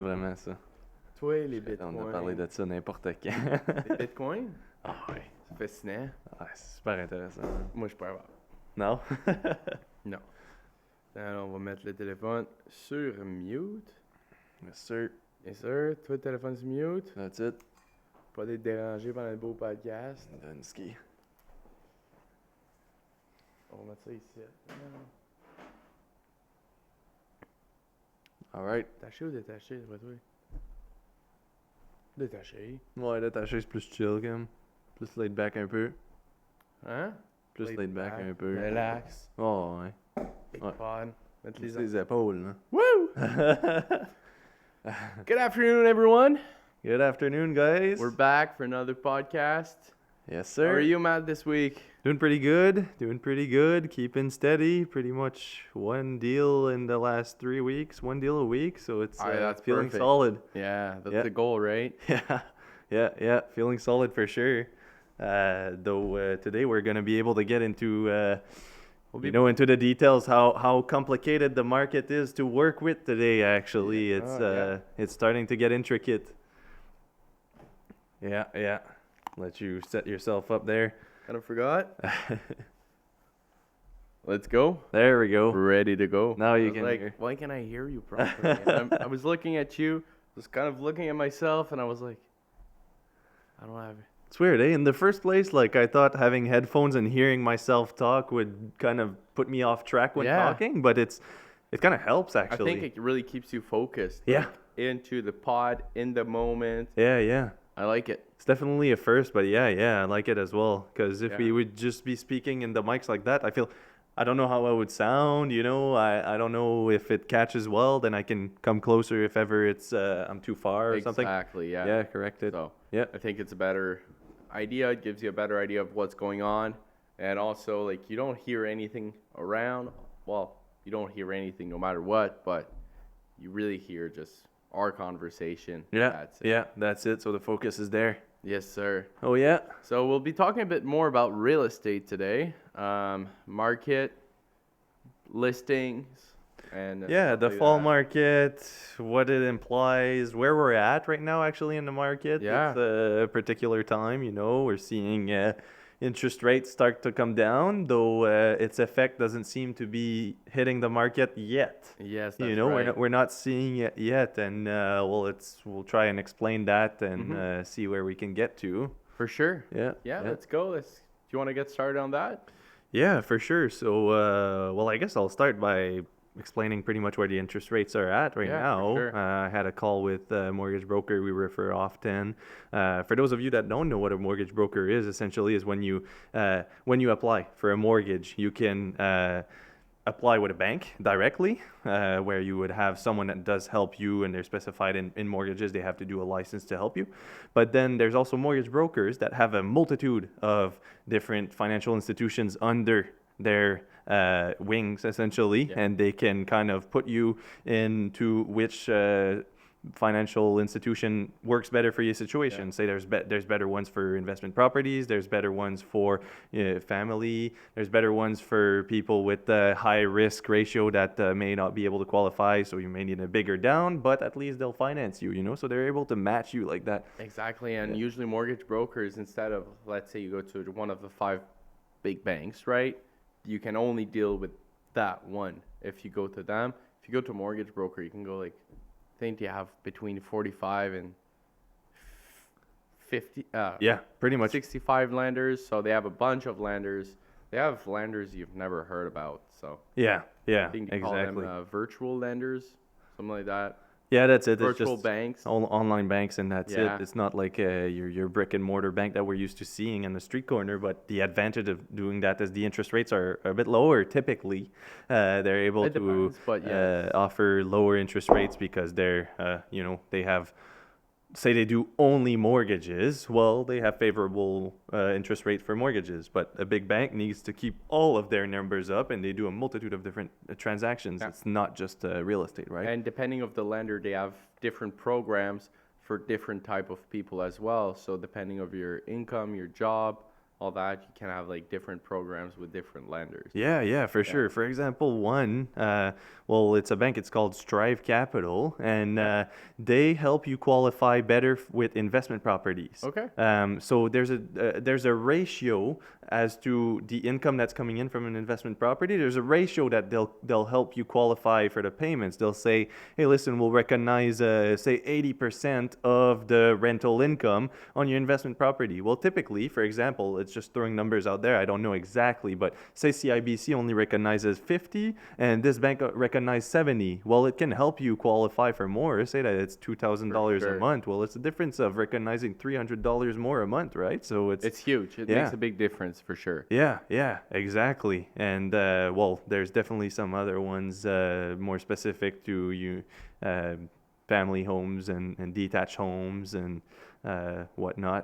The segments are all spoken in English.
Vraiment ça. Toi, les On bitcoins. a parlé de ça n'importe quand. Les bitcoins? Ah ouais. C'est fascinant. Ouais, c'est super intéressant. Moi, je suis pas capable. Non? Non. Alors, on va mettre le téléphone sur mute. Yes sir. Bien sûr. Toi, le téléphone sur mute. That's it. Pas d'être dérangé pendant le beau podcast. Dunsky. On va mettre ça ici. Alright. Détaché ou détaché, d'après toi? Détaché. Ouais, détaché, c'est plus chill quand même. Plus laid back un peu. Hein? Plus laid back un peu. Relax. Oh ouais. Big Ouais. pod. Mettre Plus les les épaules, là. Woo! Good afternoon, everyone. Good afternoon, guys. We're back for another podcast. Yes, How sir. are you, Matt, this week? Doing pretty good. Doing pretty good. Keeping steady. Pretty much one deal in the last 3 weeks. One deal a week. So it's That's feeling perfect. solid. Yeah, that's Yeah. the goal, right? Yeah. Feeling solid for sure. Though today we're gonna be able to get into into the details how complicated the market is to work with today. Actually, it's starting to get intricate. Yeah. Let you set yourself up there. Kind of forgot. Let's go. There we go. We're ready to go. Now you I was can like, hear. why can't I hear you properly? I was looking at you, was kind of looking at myself, and I was like, I don't have it. It's weird, eh? In the first place, like I thought having headphones and hearing myself talk would kind of put me off track when talking, but it kind of helps actually. I think it really keeps you focused. Yeah. Like, into the pod, in the moment. Yeah. I like it. It's definitely a first, but yeah, I like it as well. Because if Yeah. we would just be speaking in the mics like that, I don't know how I would sound, I don't know if it catches well, then I can come closer if ever it's I'm too far or something. Exactly, yeah. Yeah, correct it. So, Yeah. I think it's a better idea. It gives you a better idea of what's going on. And also, like, you don't hear anything around. Well, you don't hear anything no matter what, but you really hear just our conversation. That's it. That's it. So the focus is there. Yes, sir. Oh, yeah. So we'll be talking a bit more about real estate today. Market, listings, and Yeah, stuff the like fall that. market, what it implies, where we're at right now actually in the market. Yeah. It's a particular time, we're seeing interest rates start to come down, though its effect doesn't seem to be hitting the market yet. Yes, that's We're right. not seeing it yet, and we'll try and explain that and see where we can get to. For sure. Yeah. Yeah, let's go. Do you want to get started on that? Yeah, for sure. So, I guess I'll start by explaining pretty much where the interest rates are at right Yeah, now. for sure. I had a call with a mortgage broker we refer often. For those of you that don't know what a mortgage broker is, essentially is when you apply for a mortgage, you can apply with a bank directly, where you would have someone that does help you, and they're specified in mortgages. They have to do a license to help you. But then there's also mortgage brokers that have a multitude of different financial institutions under their wings, essentially, and they can kind of put you into which financial institution works better for your situation. Say there's better ones for investment properties, there's better ones for family, there's better ones for people with a high risk ratio that may not be able to qualify, so you may need a bigger down, but at least they'll finance you, so they're able to match you like that. Exactly, and usually mortgage brokers, instead of, let's say you go to one of the 5 big banks, right? You can only deal with that one if you go to them. If you go to a mortgage broker, you can go I think you have between 45 and 50. Yeah, pretty much. 65 lenders, so they have a bunch of lenders. They have lenders you've never heard about, so. Yeah, I think they exactly. call them virtual lenders, something like that. Yeah, that's it. Virtual it's just banks. Online banks, and that's Yeah. it. It's not like your brick and mortar bank that we're used to seeing in the street corner. But the advantage of doing that is the interest rates are a bit lower. Typically, they're able It to depends, but yeah. offer lower interest rates because they're they have. Say they do only mortgages, well, they have favorable interest rates for mortgages. But a big bank needs to keep all of their numbers up, and they do a multitude of different transactions. Yeah. It's not just real estate, right? And depending of the lender, they have different programs for different type of people as well. So depending of your income, your job, all that, you can have like different programs with different lenders. Yeah, for Yeah. sure. For example, well, it's a bank. It's called Strive Capital, and Yeah. they help you qualify better with investment properties. Okay. So there's a ratio as to the income that's coming in from an investment property. There's a ratio that they'll help you qualify for the payments. They'll say, hey, listen, we'll recognize say 80% of the rental income on your investment property. Well, typically, for example, it's just throwing numbers out there. I don't know exactly, but say CIBC only recognizes 50 and this bank recognizes 70. Well, it can help you qualify for more. Say that it's For $2,000 a sure. month. Well, it's a difference of recognizing $300 more a month, right? So It's huge. It makes yeah. a big difference for sure. Yeah, exactly. And well, there's definitely some other ones more specific to you, uh, family homes and detached homes and whatnot.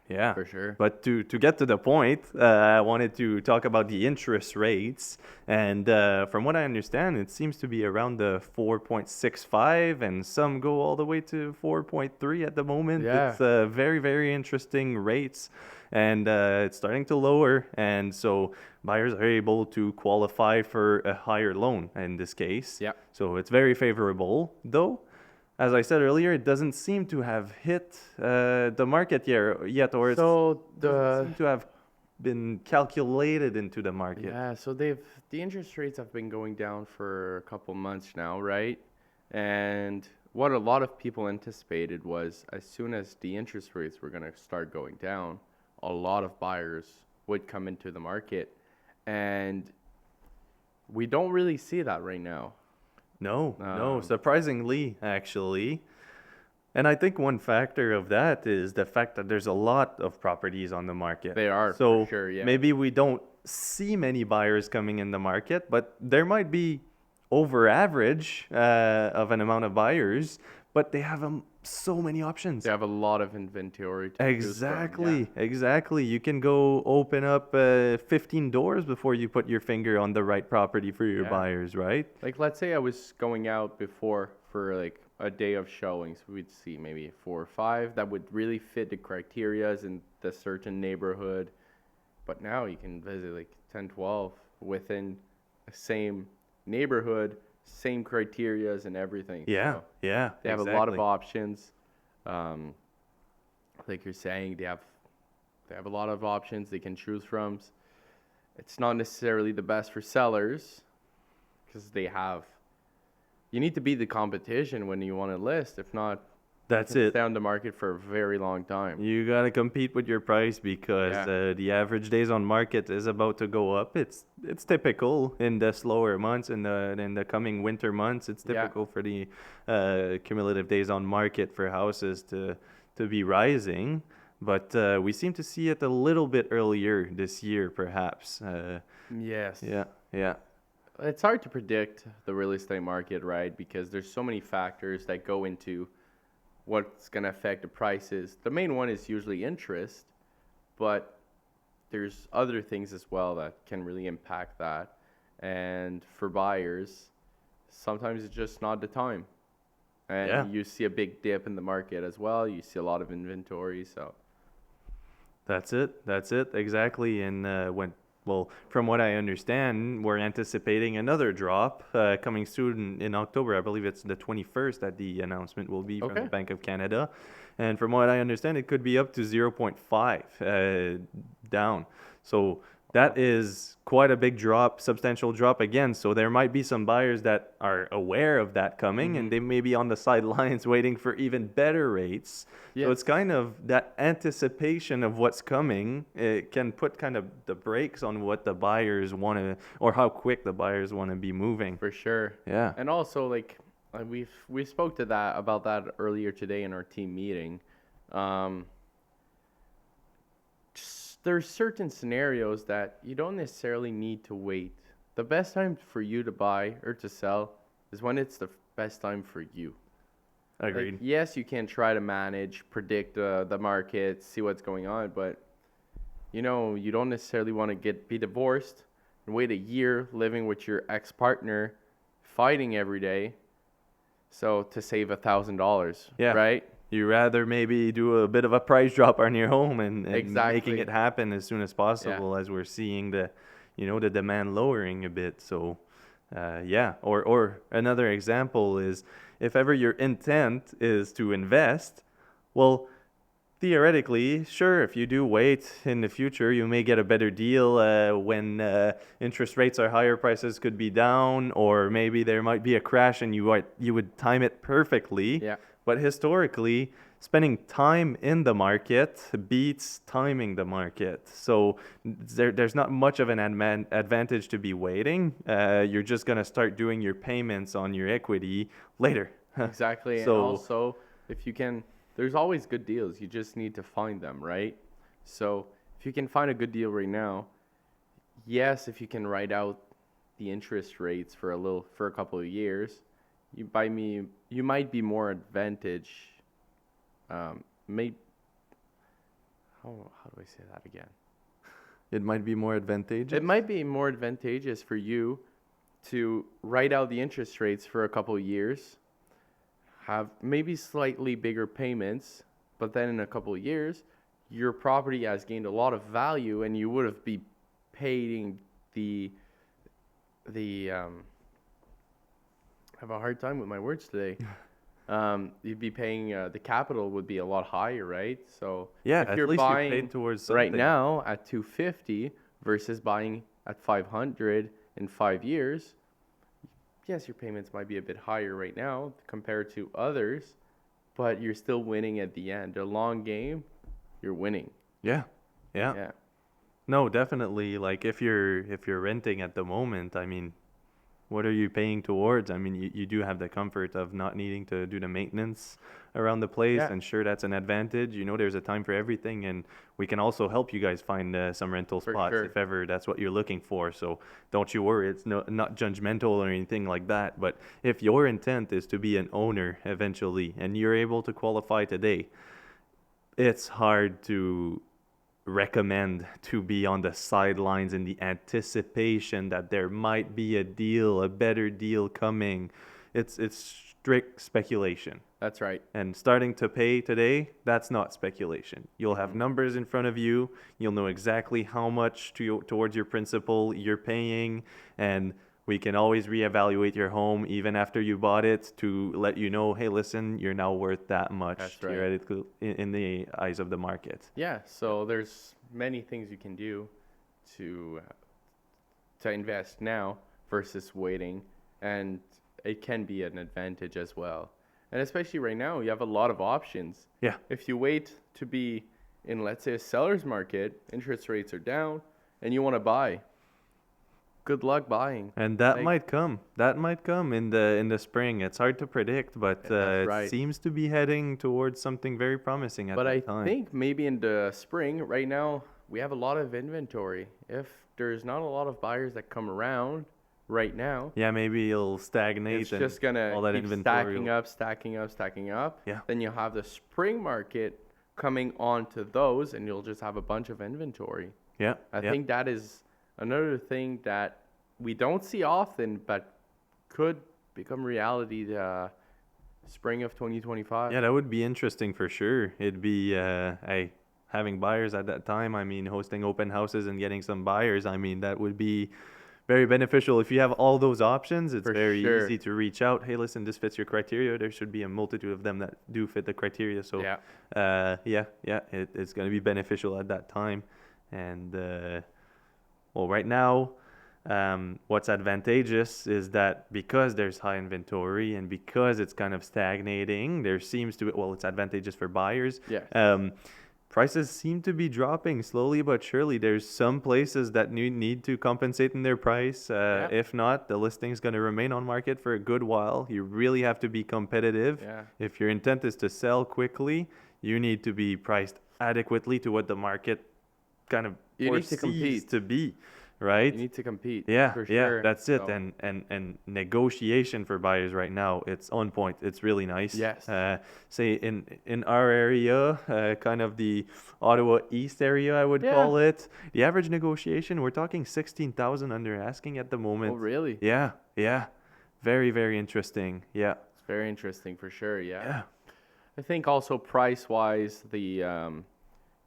Yeah. For sure. But to get to the point, I wanted to talk about the interest rates. And from what I understand, it seems to be around the 4.65, and some go all the way to 4.3 at the moment. Yeah. It's very, very interesting rates, and it's starting to lower. And so buyers are able to qualify for a higher loan in this case. Yeah. So it's very favorable, though. As I said earlier, it doesn't seem to have hit the market yet, or it So doesn't the seem to have been calculated into the market. yeah, so the interest rates have been going down for a couple months now, right? And what a lot of people anticipated was as soon as the interest rates were going to start going down, a lot of buyers would come into the market. And we don't really see that right now. No, Um, surprisingly, actually. And I think one factor of that is the fact that there's a lot of properties on the market. they are for So sure, yeah. maybe we don't see many buyers coming in the market, but there might be over average of an amount of buyers, but they have so many options. They have a lot of inventory to choose from. Yeah. Exactly. You can go open up 15 doors before you put your finger on the right property for your Yeah. buyers, right? Like, let's say I was going out before for like a day of showings. We'd see maybe 4 or 5 that would really fit the criterias in the certain neighborhood. But now you can visit like 10, 12 within the same neighborhood, same criterias and everything. Yeah, So yeah, they have a lot of exactly. options. Um, like you're saying, they have a lot of options they can choose from. It's not necessarily the best for sellers because you need to beat the competition when you want to list. If not, you That's can it. stay on the market for a very long time. You gotta compete with your price because Yeah. the average days on market is about to go up. It's typical in the slower months in the coming winter months. It's Yeah. typical for the cumulative days on market for houses to be rising, but we seem to see it a little bit earlier this year, perhaps. Yes. Yeah. It's hard to predict the real estate market, right? Because there's so many factors that go into what's going to affect the prices. The main one is usually interest, but there's other things as well that can really impact that. And for buyers, sometimes it's just not the time. And Yeah. you see a big dip in the market as well. You see a lot of inventory, so That's it. Exactly. And well, from what I understand, we're anticipating another drop coming soon in October. I believe it's the 21st that the announcement will be from the okay. Bank of Canada. And from what I understand, it could be up to zero point 0.5 down. So that is quite a big drop, substantial drop again. So there might be some buyers that are aware of that coming and Mhm. they may be on the sidelines waiting for even better rates. So it's Yes, kind of that anticipation of what's coming. It can put kind of the brakes on what the buyers want to, or how quick the buyers want to be moving. for sure. Yeah. And also, like, we spoke to that about that earlier today in our team meeting. Um, there's certain scenarios that you don't necessarily need to wait. The best time for you to buy or to sell is when it's the best time for you. Like, Agreed. yes, you can try to manage, predict the market, see what's going on, but you don't necessarily want to be divorced and wait a year living with your ex-partner, fighting every day, so to save $1,000, Yeah. right? You rather maybe do a bit of a price drop on your home and making Exactly. it happen as soon as Yeah. possible as we're seeing the demand lowering a bit. So, yeah. Or another example is if ever your intent is to invest, well, theoretically, sure, if you do wait in the future, you may get a better deal when interest rates are higher, prices could be down, or maybe there might be a crash and you would time it perfectly. Yeah. But historically, spending time in the market beats timing the market. So there's not much of an advantage to be waiting. You're just gonna start doing your payments on your equity later. Exactly. And So also, if you can, there's always good deals. You just need to find them, right? So if you can find a good deal right now, yes, if you can write out the interest rates for a couple of years, you might be more advantage. May how do I say that again? it might be more It advantageous. might be more advantageous for you to write out the interest rates for a couple of years, have maybe slightly bigger payments, but then in a couple of years, your property has gained a lot of value, and you would have be paying the I have a hard time with my words today. You'd be paying the capital would be a lot higher, right? So Yeah, if at you're least you buying paid towards right something. now at 250 versus buying at 500 in 5 years, yes, your payments might be a bit higher right now compared to others, but you're still winning at the end. A long game, you're winning. Yeah. Yeah. Yeah. No, definitely. Like if you're renting at the moment, I mean, what are you paying towards? I mean, you do have the comfort of not needing to do the maintenance around the place, Yeah, and sure, that's an advantage. There's a time for everything, and we can also help you guys find some rental for spots sure. if ever that's what you're looking for. So don't you worry, it's not judgmental or anything like that. But if your intent is to be an owner eventually, and you're able to qualify today, it's hard to recommend to be on the sidelines in the anticipation that there might be a better deal coming. It's strict speculation. That's right. And starting to pay today, that's not speculation. You'll have Hmm. numbers in front of you. You'll know exactly how much towards your principal you're paying, and we can always reevaluate your home even after you bought it to let you know, hey, listen, you're now worth that much That's right. theoretically in the eyes of the market. Yeah, so there's many things you can do to invest now versus waiting, and it can be an advantage as well. And especially right now, you have a lot of options. Yeah. If you wait to be in, let's say, a seller's market, interest rates are down, and you want to buy, good luck buying. And that Like, might come. That might come in the spring. It's hard to predict, but that's it right. seems to be heading towards something very promising at But I that time. think maybe in the spring, right now, we have a lot of inventory. If there's not a lot of buyers that come around right now, Yeah, maybe it'll it's stagnate and just gonna all that keep inventory. stacking up, stacking up, stacking up. Yeah, Then you'll have the spring market coming onto those, and you'll just have a bunch of inventory. yeah, I yeah. think that is another thing that we don't see often, but could become reality the spring of 2025. Yeah, that would be interesting for sure. It'd be having buyers at that time. I mean, hosting open houses and getting some buyers. I mean, that would be very beneficial. If you have all those options, it's For very sure. easy to reach out. Hey, listen, this fits your criteria. There should be a multitude of them that do fit the criteria. So, Yeah. yeah, it's going to be beneficial at that time. And well, right now, what's advantageous is that because there's high inventory and because it's kind of stagnating, there seems to be, well, it's advantageous for buyers. Yes. Prices seem to be dropping slowly but surely. There's some places that need to compensate in their price. Yeah. If not, the listing is going to remain on market for a good while. You really have to be competitive. Yeah. If your intent is to sell quickly, you need to be priced adequately to what the market kind of You need to foresees compete. to be, right? You need to compete. Yeah, For yeah, sure. that's it. So, And negotiation for buyers right now, it's on point. It's really nice. yes. Say in our area, kind of the Ottawa East area, I would Yeah. call it. The average negotiation, we're talking 16,000 under asking at the Oh, moment. really? Yeah, yeah, very interesting. Yeah, It's very interesting for sure. Yeah. yeah. I think also price wise, you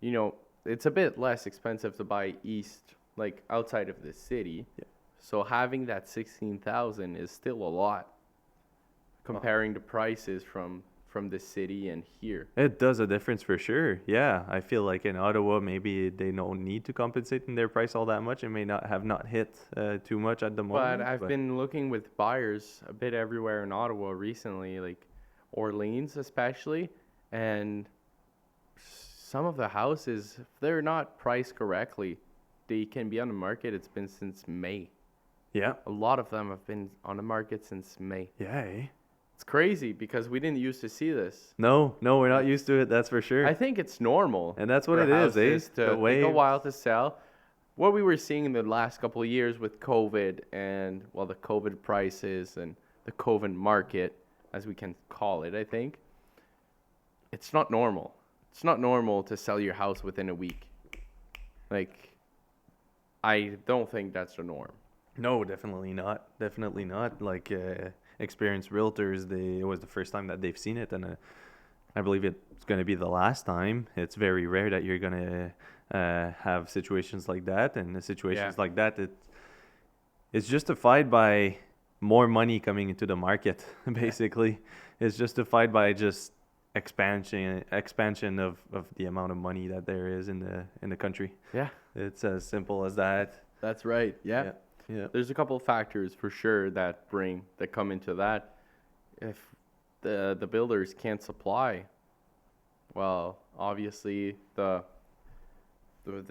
know, it's a bit less expensive to buy east, like outside of the city. Yeah. So having that 16,000 is still a lot Well, comparing the prices from the city and here. it does a difference for sure. Yeah, I feel like in Ottawa, maybe they don't need to compensate in their price all that much. It may not hit too much at the But moment, I've but been looking with buyers a bit everywhere in Ottawa recently, like Orleans especially, and some of the houses, if they're not priced correctly, they can be on the market. It's been since May. yeah, A lot of them have been on the market since May. yeah. Eh? It's crazy because we didn't used to see this. No, no, we're not Like, used to it. That's for I sure. think it's normal And that's what for it is, eh? houses The to take a waves. while to sell. What we were seeing in the last couple of years with COVID and, well, the COVID prices and the COVID market, as we can call it, I think, it's not normal. It's not normal to sell your house within a week. Like, I don't think that's the norm. No, definitely not. Definitely not. Like experienced realtors, it was the first time that they've seen it, and I believe it's going to be the last time. It's very rare that you're going to have situations like that, and the Yeah. situations like that, it's justified by more money coming into the market. Yeah. Basically, it's justified by just expansion of the amount of money that there is in the country. Yeah, It's as simple as that. that's right. Yeah. Yeah, yeah, There's a couple of factors for sure that come into that. If the builders can't supply, well, obviously the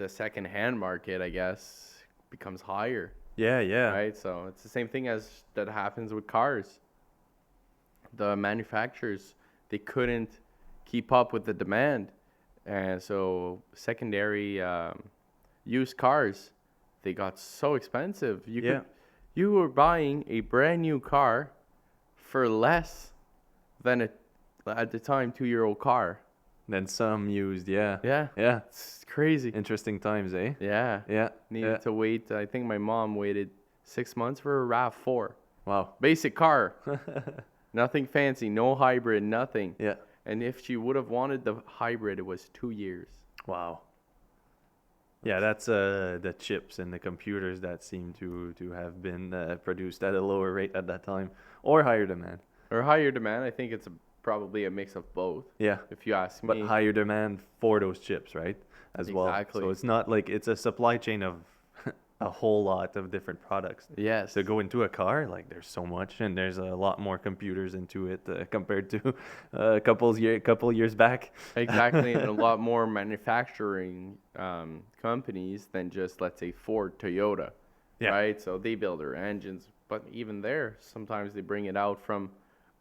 second hand market, I guess, becomes higher, yeah, yeah. right? So it's the same thing as that happens with cars. The manufacturers, they couldn't keep up with the demand, and so secondary used cars, they got so expensive. Yeah. You were buying a brand new car for less than a at the time 2-year-old car. Then some used, yeah. Yeah, Yeah. it's crazy. Interesting times, eh? Yeah, Yeah. Yeah. needed to wait. I think my mom waited 6 months for a Rav4, Wow. basic car, nothing fancy, no hybrid, nothing. Yeah. And if she would have wanted the hybrid, it was 2 years. Wow. Yeah, that's the chips and the computers that seem to have been produced at a lower rate at that time or higher demand. Or higher demand. I think it's probably a mix of both, Yeah. if you ask But me. higher demand for those chips, right? As well. Exactly. So it's not like it's a supply chain of a whole lot of different products. Yes. To go into a car, like there's so much, and there's a lot more computers into it compared to a couple years back. Exactly, and a lot more manufacturing companies than just, let's say, Ford, Toyota, Yeah. right? So they build their engines, but even there, sometimes they bring it out from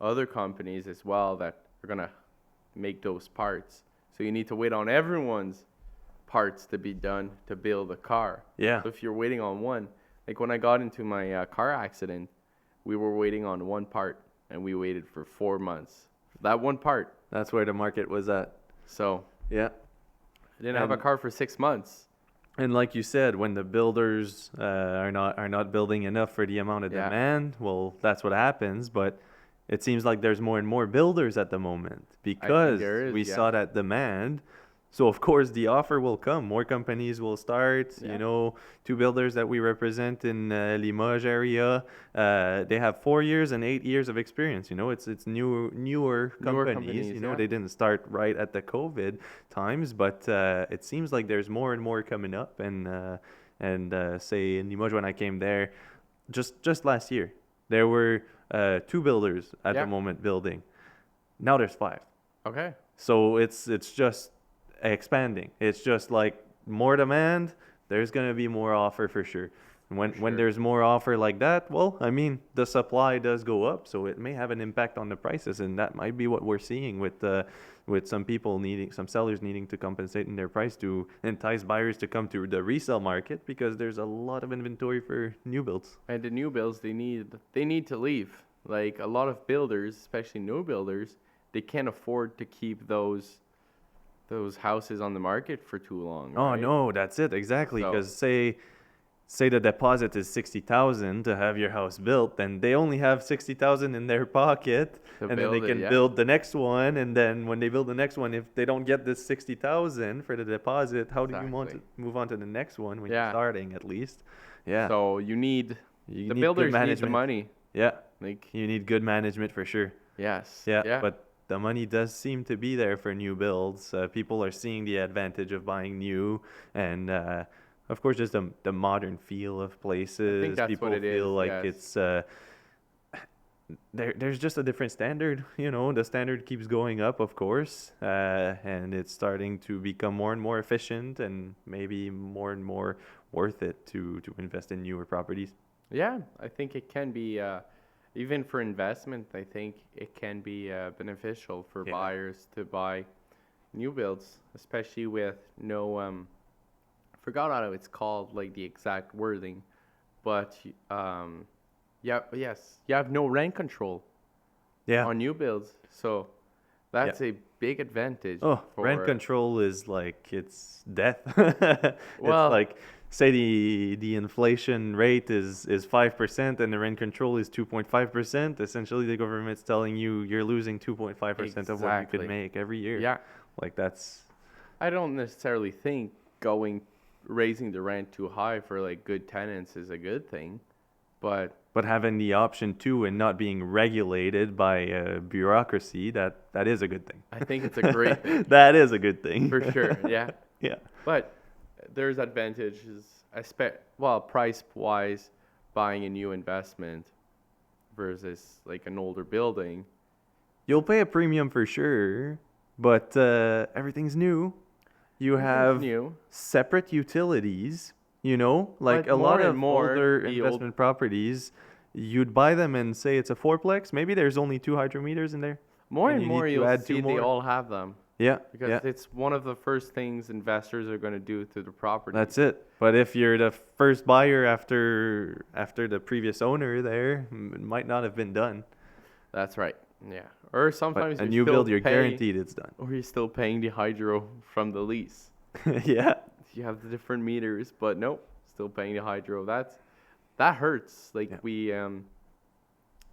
other companies as well that are gonna make those parts. So you need to wait on everyone's parts to be done to build a car. Yeah. So if you're waiting on one, like when I got into my car accident, we were waiting on one part, and we waited for 4 months for that one part. That's where the market was at. So Yeah. I didn't have a And car for 6 months. and like you said, when the builders are not building enough for the amount of Yeah. demand, well, that's what happens. But it seems like there's more and more builders at the moment because there is, we yeah. saw that demand. So of course the offer will come. More companies will start. Yeah. You know, two builders that we represent in Limoges area, they have 4 years and 8 years of experience. You know, it's newer companies. You know, yeah. they didn't start right at the COVID times, but it seems like there's more and more coming up. And say in Limoges when I came there, just last year, there were two builders at Yeah. the moment building. Now there's five. Okay. So it's just expanding. It's just like more demand, there's gonna be more offer for sure. And when Sure. there's more offer like that, well, I mean, the supply does go up, so it may have an impact on the prices, and that might be what we're seeing with some sellers needing to compensate in their price to entice buyers to come to the resale market because there's a lot of inventory for new builds. And the new builds, they need to leave. Like a lot of builders, especially new builders, they can't afford to keep those houses on the market for too long. Oh right? no, that's it exactly. So- Because say say the deposit is 60,000 to have your house built, then they only have 60,000 in their pocket, To and then they build it, can yeah. build the next one. And then when they build the next one, if they don't get this 60,000 for the deposit, how do you want Exactly. to move on to the next one when you're Yeah. starting at least? Yeah, So you need you the need good builders need the management. money. Yeah, Like, you need good management for sure. yes. Yeah, Yeah. but the money does seem to be there for new builds. People are seeing the advantage of buying new, and of course, just the modern feel of I think places. that's what People it is. feel like Yes. it's there's just a different standard. You know, the standard keeps going up, of course, and it's starting to become more and more efficient, and maybe more and more worth it to invest in newer properties. Yeah, I think it can be, even for investment, I think it can be beneficial for Yeah, buyers to buy new builds, especially with no, forgot how it's called, like the exact wording, but yeah, yes, you have no rent control yeah, on new builds, so yeah. that's a big advantage Oh, rent for, control is like it's death. It's well, like say the inflation rate is 5% and the rent control is 2.5%. Essentially, the government's telling you you're losing 2.5% of what you could exactly, make every year. yeah. Like that's I don't necessarily think going raising the rent too high for like good tenants is a good thing, but but having the option too and not being regulated by bureaucracy, that is a good thing. I think it's a great thing That is a good thing. for sure. Yeah, Yeah. but there's advantages. Well, price wise, buying a new investment versus like an older building. You'll pay a premium for sure, but everything's new. You Everything's have new, separate utilities, like but a more lot and of more older the old, investment properties, you'd buy them and say it's a fourplex. Maybe there's only two hydrometers in there, more and and you more need to you'll add two see they more. all have them Yeah, because yeah, it's one of the first things investors are going to do to the properties. that's it. But if you're the first buyer after the previous owner there, it might not have been done. That's right. Yeah. Or But sometimes a you new still build, you're pay, guaranteed it's done. or you're still paying the hydro from the lease. Yeah, You have the different meters, but nope, still paying the hydro. That hurts. Like yeah.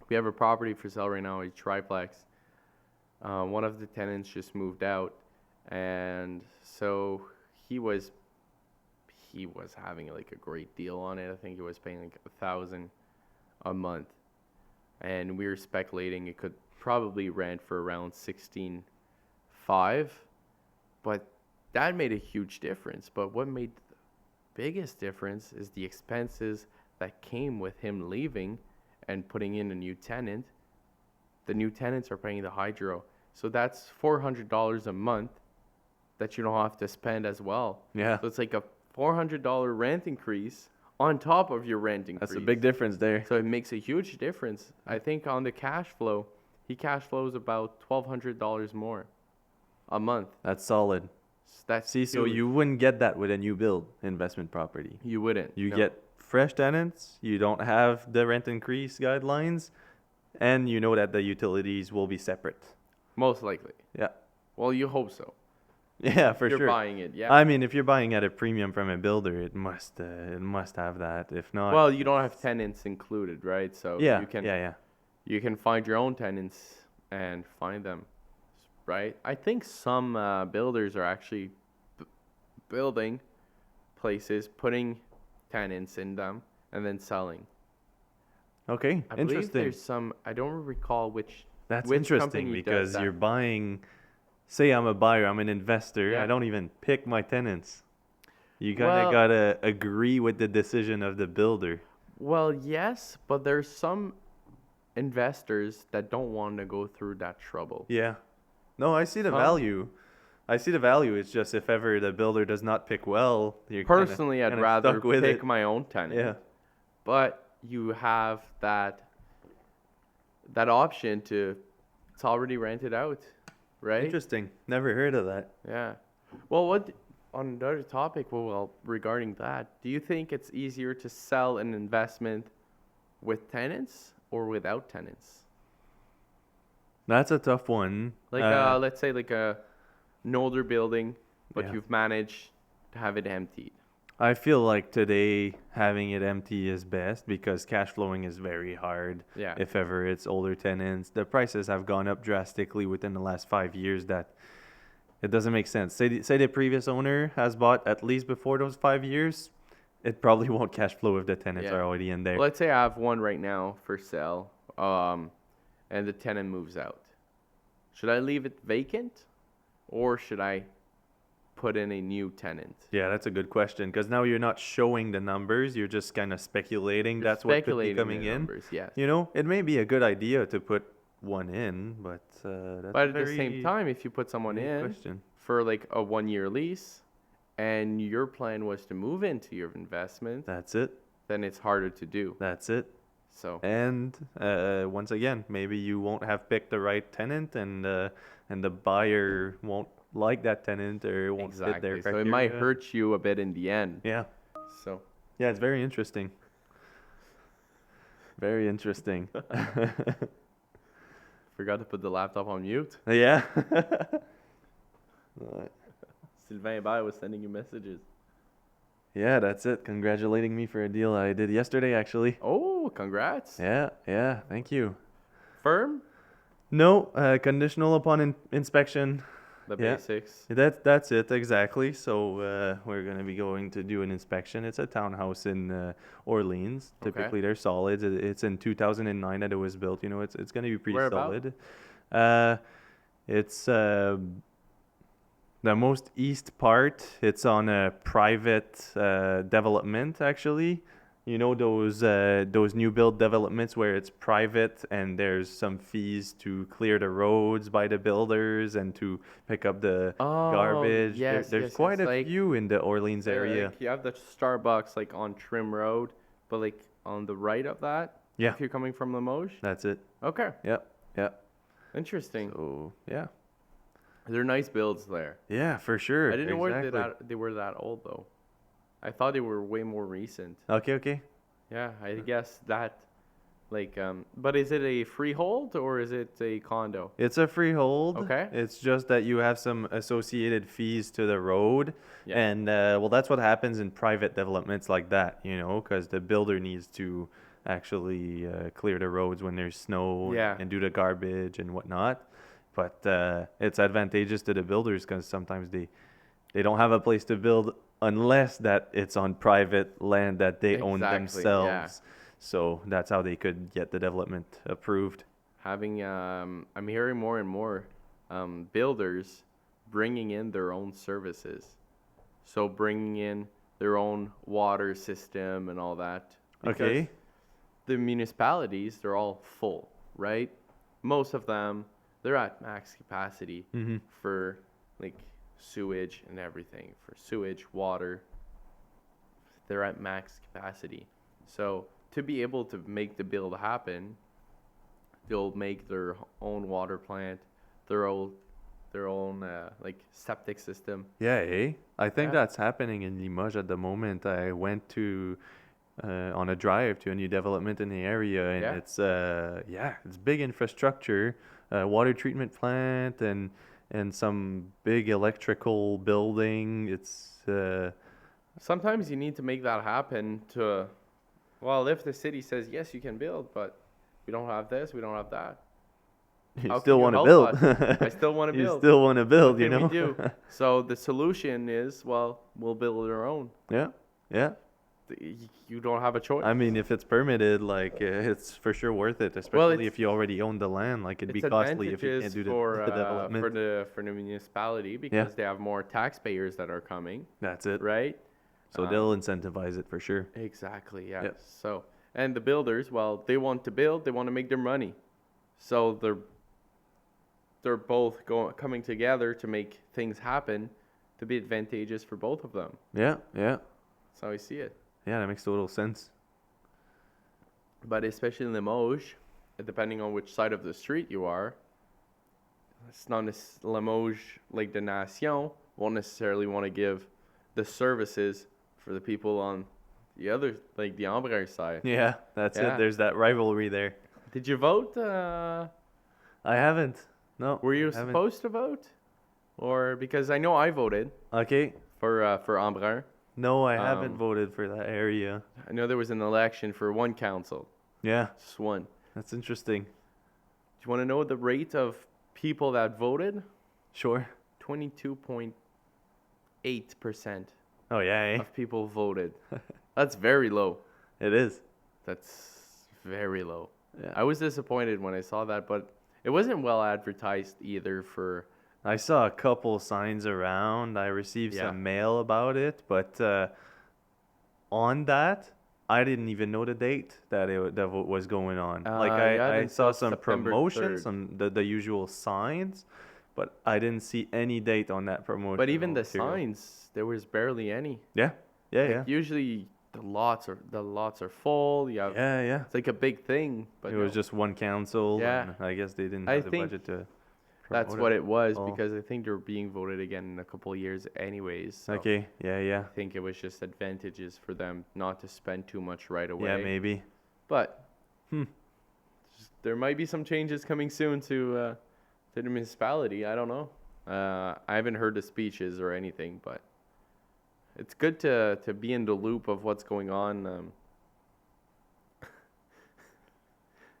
we have a property for sale right now, a triplex. One of the tenants just moved out, and so he was he was having like a great deal on it. I think he was paying like 1,000 a month, and we were speculating it could probably rent for around 16.5, but that made a huge difference. But what made the biggest difference is the expenses that came with him leaving and putting in a new tenant. The new tenants are paying the hydro, so that's $400 a month that you don't have to spend as well. Yeah, So it's like a $400 rent increase on top of your rent that's a increase. big difference there. So it makes a huge difference. I think on the cash flow, he cash flows about $1,200 more a month. That's solid. That's See, so huge. you wouldn't get that with a new build investment property. You wouldn't. You No. get fresh tenants, you don't have the rent increase guidelines, and you know that the utilities will be separate. Most likely. Yeah. Well, you hope so. Yeah, for You're sure. buying it, yeah. I mean, if you're buying at a premium from a builder, it must have that. If not, Well, you don't have tenants included, right? So yeah, you can yeah, yeah. you can find your own tenants and find them, right? I think some builders are actually building places, putting tenants in them, and then selling. Okay, I believe interesting. there's some. I don't recall That's which interesting company does because that. you're buying. Say I'm a buyer, I'm an investor. I Yeah. don't even pick my tenants. You kind of Well, gotta agree with the decision of the builder. yes, but there's some investors that don't want to go through that trouble. Yeah. No, I see the Some value. I see the value. It's just if ever the builder does not pick well, you're personally, I'd kind of rather stuck with pick it. my own tenant, Yeah. but you have that option to it's already rented out, right? Interesting. Never heard of that. Yeah. Well, what on another topic, well, regarding that, do you think it's easier to sell an investment with tenants or without tenants? That's a tough one. Like, let's say like an older building, but Yeah. you've managed to have it emptied. I feel like today having it empty is best because cash flowing is very hard. Yeah. If ever it's older tenants, the prices have gone up drastically within the last 5 years. That it doesn't make sense. Say the previous owner has bought at least before those 5 years, it probably won't cash flow if the tenants Yeah. are already in there. Let's say I have one right now for sale, and the tenant moves out. Should I leave it vacant, or should I put in a new tenant? Yeah, that's a good question because now you're not showing the numbers, you're just kind of speculating You're that's what could be speculating the coming in. numbers, yes. It may be a good idea to put one in, but that's a But at the same very time, if you put someone unique in question. for like a 1 year lease, and your plan was to move into your investment, That's it. then it's harder to do. That's it. So And once again, maybe you won't have picked the right tenant, and the buyer won't like that tenant or won't fit their exactly. So it might criteria. hurt you a bit in the end. Yeah, So yeah, it's very interesting. Very interesting. forgot to put the laptop on mute. Yeah. Sylvain Hébert was sending you messages. Yeah, that's it. Congratulating me for a deal I did yesterday, actually. Oh, congrats. Yeah, yeah, thank you. Firm? No, conditional upon inspection. The Yeah. basics. That's it exactly. So we're gonna be going to do an inspection. It's a townhouse in Orleans. Okay. Typically, they're solid. It's in 2009 that it was built. It's gonna be pretty Where about? solid. It's the most east part. It's on a private development actually. Those new build developments where it's private and there's some fees to clear the roads by the builders and to pick up the Oh, garbage. yes, There's yes, quite yes. a Like, few in the Orleans area. like you have the Starbucks like on Trim Road, but like on the right of that. Yeah. If you're coming from Limoges. That's it. Okay. Yep. Yep. Interesting. So yeah. They're nice builds there. Yeah, for sure. I didn't know exactly. they were that old though. I thought they were way more recent. Okay, okay. Yeah, I guess that, but is it a freehold or is it a condo? It's a freehold. Okay. It's just that you have some associated fees to the road. Yeah. And well, that's what happens in private developments like that, because the builder needs to actually clear the roads when there's snow Yeah. and do the garbage and whatnot. But it's advantageous to the builders because sometimes they don't have a place to build unless that it's on private land that they own Exactly, themselves. yeah. So that's how they could get the development approved. I'm hearing more and more builders bringing in their own services. So bringing in their own water system and all that. Because Okay. the municipalities, they're all full, right? Most of them, they're at max capacity Mm-hmm. for like sewage and everything. For sewage, water, they're at max capacity. So to be able to make the build happen, they'll make their own water plant, their own like septic system. Yeah, eh? I think Yeah. that's happening in Limoges at the moment. I went to on a drive to a new development in the area, and Yeah. it's big infrastructure, water treatment plant, and some big electrical building. It's Sometimes you need to make that happen to, well, if the city says yes, you can build, but we don't have this, we don't have that. you How still can you want to help build. us? I still want to You build. still want to build, What you can know? we do? So the solution is, well, we'll build our own. Yeah, yeah. You don't have a choice. I mean, if it's permitted, like it's for sure worth it, especially it's- if you already own the land. Like it'd be It's costly if you can't advantages do the, for the development. for the municipality because they have more taxpayers that are coming, That's it. right? So they'll incentivize it for sure. Exactly. Yeah. Yep. So and the builders, well, they want to build, they want to make their money, so they're both coming together to make things happen to be advantageous for both of them. Yeah, yeah, That's how I see it. yeah. That makes total sense. But especially in Limoges, depending on which side of the street you are, it's not Limoges like the Nation won't necessarily want to give the services for the people on the other, like the Ambrère side. Yeah, that's Yeah. it. There's that rivalry there. Did you vote? I haven't. No. Were you haven't. supposed to vote? Or because I know I voted Okay. for Ambrère. No, I haven't Um, voted for that area. I know there was an election for one council, Yeah, just one. Do that's interesting. you want to know the rate of people that voted? Sure. 22.8% Oh yeah, of people voted. That's very low. it is. That's very low. Yeah. I was disappointed when I saw that, but it wasn't well advertised either for, I saw a couple signs around. I received yeah. some mail about it, but on that, I didn't even know the date that was going on. Like Yeah, I saw until some September promotions, 3rd. the usual signs, but I didn't see any date on that But even promotional the material. signs, there was barely any. Yeah, yeah, Like yeah, usually the lots are full. You have yeah, yeah. It's like a big thing, It but was no. just one council, Yeah, and I guess they didn't I have the think budget to that's promote what it. it was Oh, because I think they're being voted again in a couple of years anyways. So okay, yeah, yeah, I think it was just advantages for them not to spend too much right yeah, away. maybe. But Hmm. there might be some changes coming soon to the municipality. I don't know. I haven't heard the speeches or anything, but it's good to be in the loop of what's going on.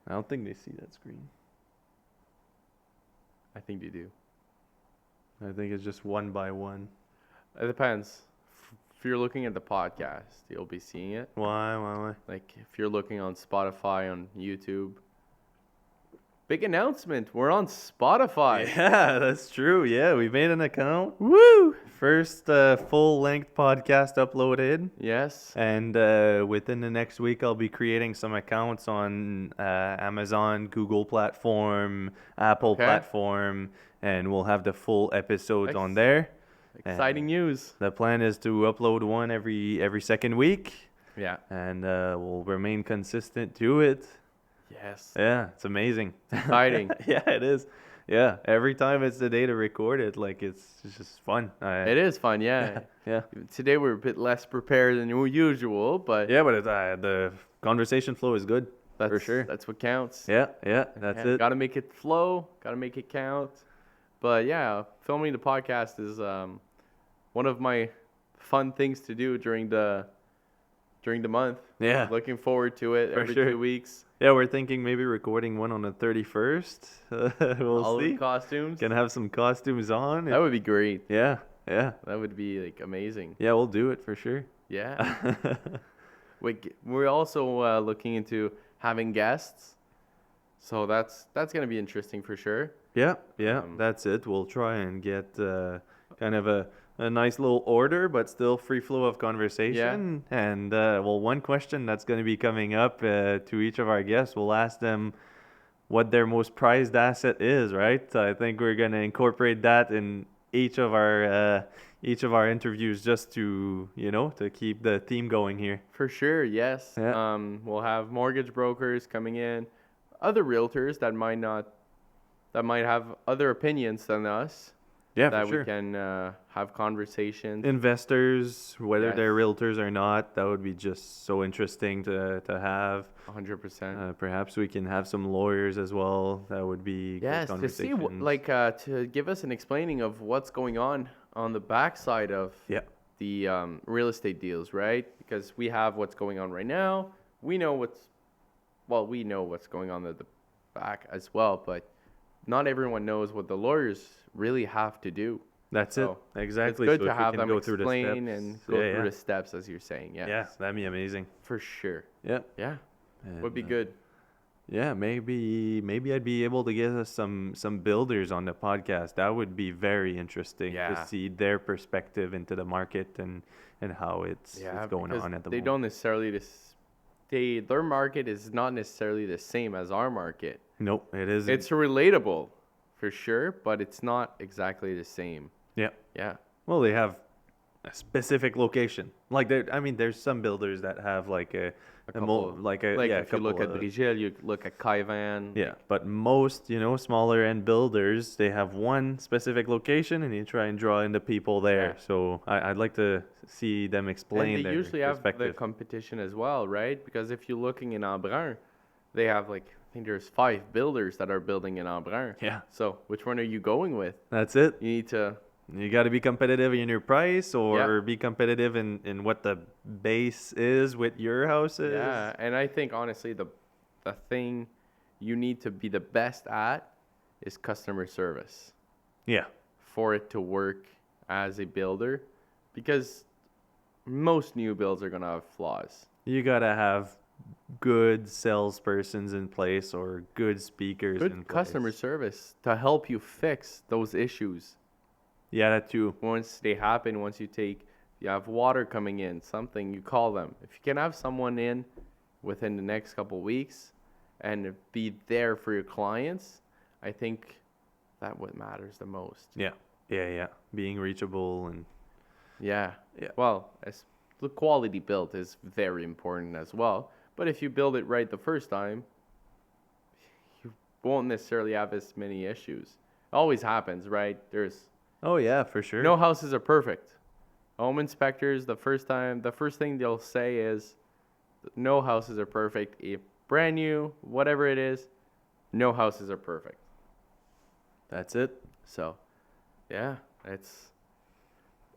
I don't think they see that screen. I think they do. I think it's just one by one. It depends. If you're looking at the podcast, you'll be seeing it. Why? Like if you're looking on Spotify, on YouTube. Big announcement. We're on Spotify. Yeah, that's true. Yeah, we made an account. Woo! First full-length podcast uploaded. Yes. And within the next week, I'll be creating some accounts on Amazon, Google platform, Apple Okay. platform, and we'll have the full episodes on Ex- there. Exciting news. The plan is to upload one every second week, Yeah. and we'll remain consistent to it. Yes. Yeah, it's amazing. Exciting. Yeah, it is. Yeah, every time it's the day to record it, like it's just fun. It is fun, yeah. Yeah. Today we're a bit less prepared than usual, but Yeah, but the conversation flow is good that's for sure. that's what counts. Yeah, that's it. Got to make it flow. Got to make it count. But yeah, filming the podcast is one of my fun things to do during the month. Yeah, Looking forward to it For every sure. 2 weeks. yeah, we're thinking maybe recording one on the 31st. We'll All see. the costumes. Can have some costumes on. That would be great. Yeah, yeah, That would be like amazing. yeah. We'll do it for sure. Yeah. We're also looking into having guests. So that's gonna be interesting for sure. Yeah, yeah, Um, that's it. We'll try and get kind of a nice little order, but still free flow of conversation. And well, one question that's going to be coming up to each of our guests, we'll ask them what their most prized asset is, right? I think we're going to incorporate that in each of our interviews just to, to keep the theme going here. For sure, yes. Yeah. We'll have mortgage brokers coming in, other realtors that might have other opinions than us, Yeah, that for sure. we can have conversations. Investors, whether they're Yes. realtors or not, that would be just so interesting to have. 100%. Perhaps we can have some lawyers as well. That would be Yes, good to see conversations. to give us an explaining of what's going on the backside of Yeah, the real estate deals, right? Because we have what's going on right now. We know what's going on at the back as well, but not everyone knows what the lawyers really have to do. that's it. So Exactly. it's good So to if we have can them go through the explain steps. and go Yeah, through yeah. the steps as you're saying. Yes. Yeah, that'd be amazing. For sure. Yeah. Yeah, would be And, good. yeah, maybe I'd be able to get us some builders on the podcast. That would be very interesting Yeah. to see their perspective into the market and how it's going because on at the they moment. don't necessarily their market is not necessarily the same as our market. Nope, it isn't. It's relatable for sure, but it's not exactly the same. Yeah. Yeah. Well, they have a specific location. Like there's some builders that have like a couple- like a Like yeah, a if you look couple at of- Brigel, you look at Kaivan. yeah, but most, smaller end builders, they have one specific location and you try and draw in the people there. Yeah. So I'd like to see them explain And they their usually have the perspective. competition as well, right? Because if you're looking in Embrun, they have I think there's 5 builders that are building in Embrun. Yeah, So which one are you going with? that's it. You need to You got to be competitive in your price Yeah, or be competitive in what the base is with your houses. yeah, and I think honestly the thing you need to be the best at is customer service Yeah. for it to work as a builder, because most new builds are gonna have flaws. You got to have good salespersons in place or good speakers in Good customer place. service to help you fix those issues Yeah, that too. once they happen. Once you have water coming in, something, you call them. If you can have someone in within the next couple weeks and be there for your clients, I think that what matters the most. Yeah. Yeah, yeah. Being reachable and Yeah. yeah. Well, as the quality built is very important as well. But if you build it right the first time, you won't necessarily have as many issues. It always happens, right? There's Oh yeah, for sure. no houses are perfect. Home inspectors, the first thing they'll say is no houses are perfect. If brand new, whatever it is, no houses are perfect. That's it. So, yeah, it's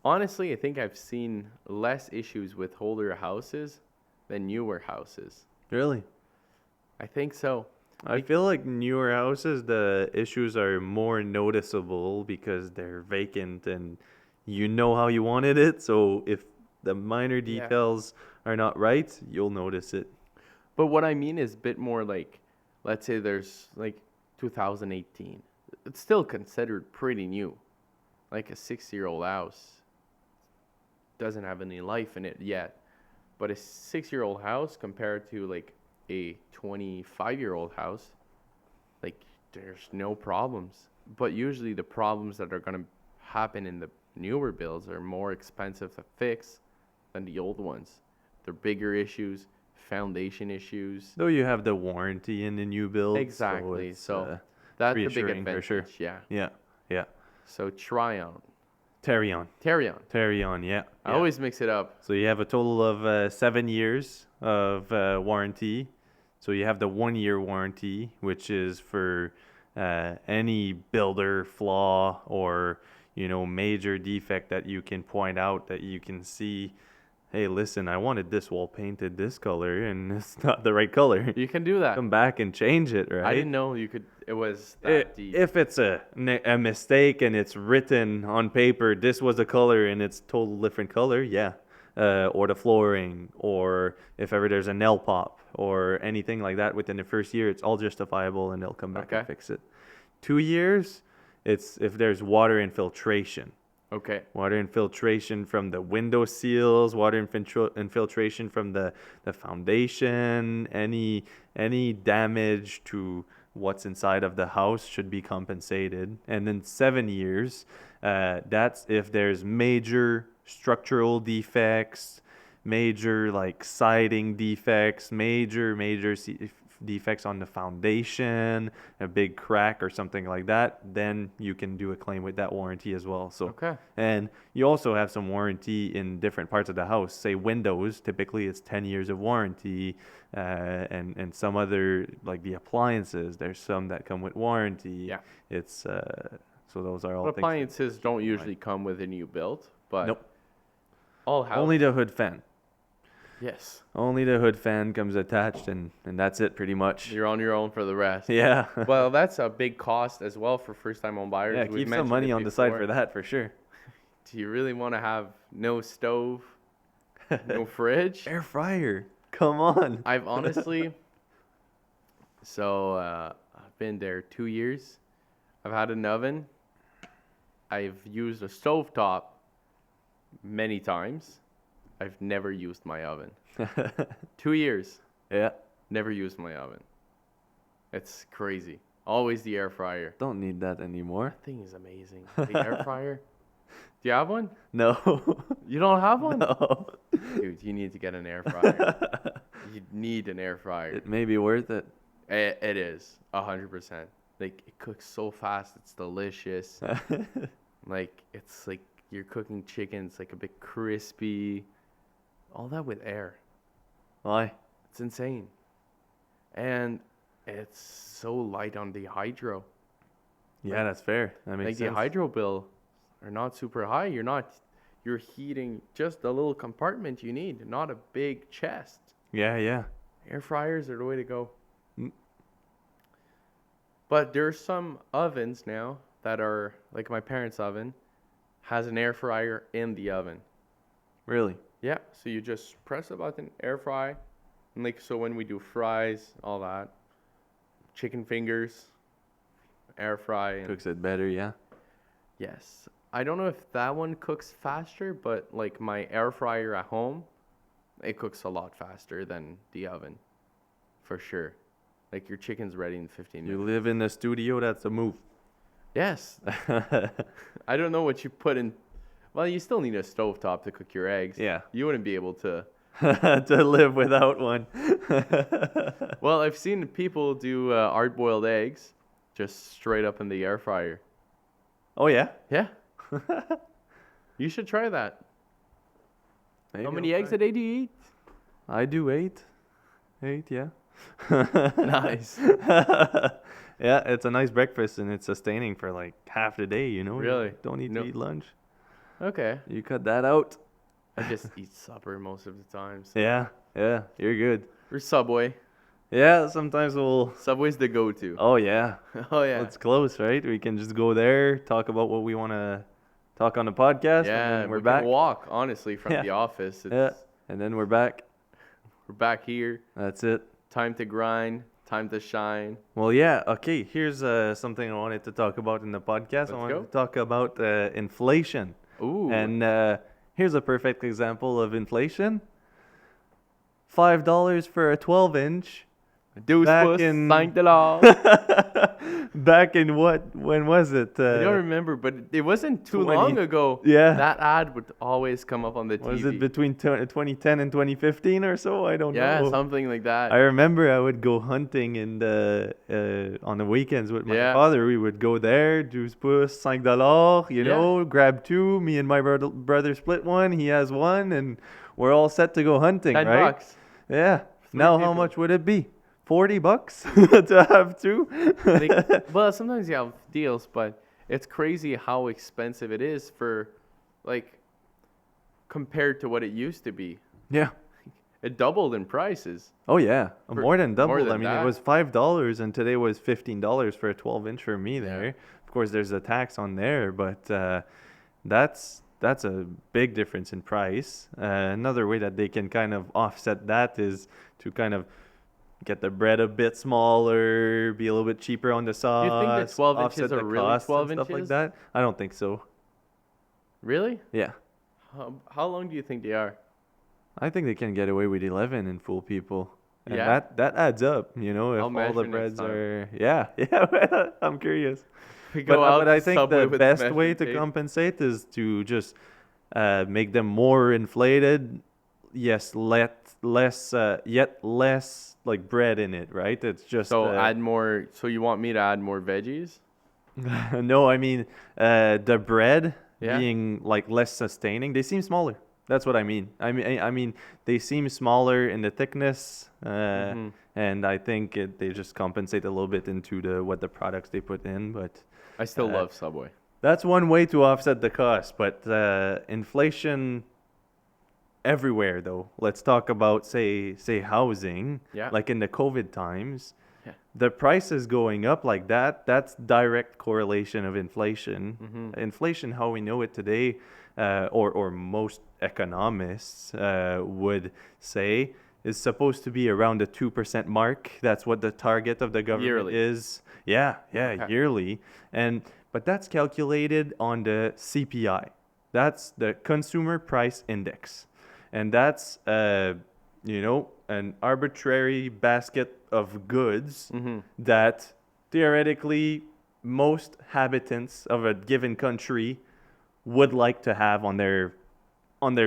honestly, I think I've seen less issues with older houses than newer houses. Really. I think so. I feel like newer houses, the issues are more noticeable because they're vacant and you know how you wanted it. So if the minor Yeah. details are not right, you'll notice it. But what I mean is a bit more like, let's say there's like 2018. It's still considered pretty new. Like a 6-year-old house doesn't have any life in it yet. But a 6-year-old house compared to like a 25-year-old house, like there's no problems. But usually the problems that are going to happen in the newer builds are more expensive to fix than the old ones. They're bigger issues, foundation issues. Though you have the warranty in the new build, so Exactly. So it's that's a big reassuring for sure. advantage. Yeah. Yeah, yeah. So try on. Terry on. Terry on. Terry on, yeah, I yeah. always mix it up. So you have a total of 7 years of warranty. So you have the 1 year warranty, which is for any builder flaw or major defect that you can point out that you can see. Hey, listen, I wanted this wall painted this color, and it's not the right color. You can do that. Come back and change it, I right? didn't know you could. It was that deep. If it's a mistake and it's written on paper, this was a color and it's total different color, yeah. Or the flooring, or if ever there's a nail pop or anything like that within the first year, it's all justifiable and they'll come back Okay. and fix it. 2 years, it's if there's water infiltration. Okay. Water infiltration from the window seals, water infiltration from the foundation, any damage to what's inside of the house should be compensated. And then 7 years, that's if there's major structural defects, major like siding defects, major defects on the foundation, a big crack or something like that, then you can do a claim with that warranty as well. So, Okay. and you also have some warranty in different parts of the house. Say windows, typically it's 10 years of warranty, and some other like the appliances. There's some that come with warranty. Yeah. It's so those are all But things. appliances don't usually come with a new build, but Nope. all house. Only the hood fan. Yes. Only the hood fan comes attached, and that's it pretty much. You're on your own for the rest. Yeah. Well, that's a big cost as well for first-time home buyers. Yeah, We've keep some mentioned money it on the side before. for that for sure. Do you really want to have no stove, no fridge? Air fryer. Come on. I've honestly, so I've been there 2 years. I've had an oven. I've used a stovetop many times. I've never used my oven. 2 years, Yeah. never used my oven. It's crazy. Always the air fryer. Don't need that anymore. That thing is amazing. The air fryer. Do you have one? No. You don't have one? No. Dude, you need to get an air fryer. You need an air fryer. It may be worth it. It is 100%. Like it cooks so fast, it's delicious. Like it's like you're cooking chicken, it's like a bit crispy. All that with air. Why? It's insane. And it's so light on the hydro. Yeah, that's fair. That Like makes the sense. hydro bill are not super high. You're heating just a little compartment you need, not a big chest. Yeah, yeah. Air fryers are the way to go. Mm. But there's some ovens now that are like my parents' oven has an air fryer in the oven. Really? Yeah, so you just press a button, air fry, and like so when we do fries, all that, chicken fingers, air fry, and Cooks it better, yeah. yes. I don't know if that one cooks faster, but like my air fryer at home, it cooks a lot faster than the oven, for sure. Like your chicken's ready in 15 You minutes. live in the studio, that's a move. Yes. I don't know what you put in. Well, you still need a stovetop to cook your eggs. Yeah. You wouldn't be able to. To live without one. Well, I've seen people do hard-boiled eggs just straight up in the air fryer. Oh, yeah? Yeah. You should try that. Maybe How I'll many eggs try. a day do you eat? I do 8. 8, yeah. Nice. Yeah, it's a nice breakfast and it's sustaining for like half the day, you know? You Really? don't need No. to eat lunch. Okay. You cut that out. I just eat supper most of the time. So. Yeah, yeah, you're good. Or Subway. Yeah, sometimes we'll. Subway's the go-to. Oh, yeah. Oh, yeah. It's close, right? We can just go there, talk about what we want to talk on the podcast, Yeah, and then we're we back. can walk, honestly, from Yeah. the office. Yeah, and then we're back. We're back here. That's it. Time to grind. Time to shine. Well, yeah, okay. Here's something I wanted to talk about in the podcast. Let's I wanted go. to talk about inflation. Ooh. And here's a perfect example of inflation. $5 for a 12-inch. Douze back pouces, in- $5. Back in what? When was it? I don't remember, but it wasn't too 20 long ago. Yeah. That ad would always come up on the TV. Was it between 2010 and 2015 or so? I don't yeah, know. something like that. I remember I would go hunting on the weekends with my Yeah. father. We would go there, 12 pouces, $5, you Yeah. know, grab two. Me and my brother split one. He has one, and we're all set to go hunting, right? $10. Yeah. Three Now how people. much would it be? $40 to have two? Well, sometimes you have deals, but it's crazy how expensive it is for, like, compared to what it used to be. Yeah. It doubled in prices. Oh yeah, For- more than doubled. than I mean, that. it was $5, and today was $15 for a 12-inch for me there. Yeah. Of course, there's a tax on there, but that's a big difference in price. Another way that they can kind of offset that is to kind of get the bread a bit smaller, be a little bit cheaper on the sauce. You think the 12 offset inches are the really costs 12 and stuff like inches? that? I don't think so. Really? Yeah, How long do you think they are? I think they can get away with 11 and fool people. And Yeah? that adds up, you know, if I'll all the measure next breads time. are, yeah, I'm curious. We But I to think Subway the with best measuring way to tape. compensate is to just make them more inflated. Yes, yet less like bread in it, right? It's just So add more. So you want me to add more veggies? no, I mean the bread Yeah. being like less sustaining. They seem smaller. That's what I mean. I mean they seem smaller in the thickness, Mhm. and I think they just compensate a little bit into what the products they put in, but. I still Uh, love Subway. That's one way to offset the cost, but inflation everywhere though. Let's talk about say housing. Yeah. Like in the COVID times, Yeah. the prices going up like that, that's direct correlation of inflation. Mhm. Inflation, how we know it today, or most economists would say, is supposed to be around the 2% mark. That's what the target of the government Yearly. is. Yeah, Okay. yearly. But that's calculated on the CPI. That's the Consumer Price Index. And that's an arbitrary basket of goods Mhm. that theoretically most habitants of a given country would like to have on their